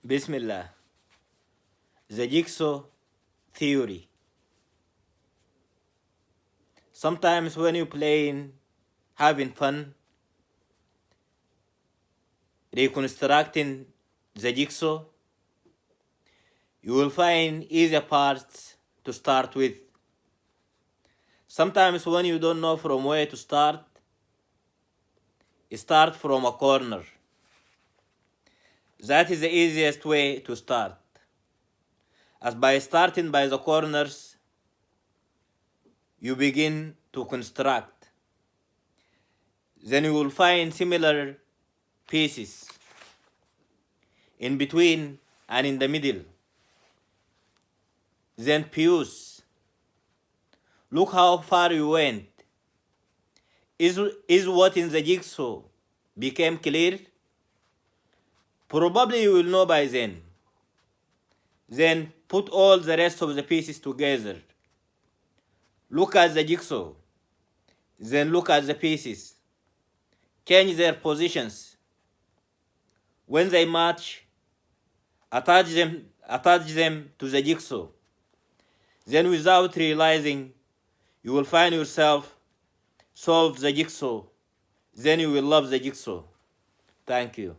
Bismillah. The Jigsaw Theory. Sometimes when you're playing, having fun, reconstructing the jigsaw, you will find easier parts to start with. Sometimes when you don't know from where to start from a corner. That is the easiest way to start, as by starting by the corners, you begin to construct. Then you will find similar pieces in between and in the middle. Then fuse. Look how far you went. Is what in the jigsaw became clear? Probably you will know by then. Then put all the rest of the pieces together. Look at the jigsaw. Then look at the pieces. Change their positions. When they match, attach them to the jigsaw. Then without realizing, you will find yourself solve the jigsaw. Then you will love the jigsaw. Thank you.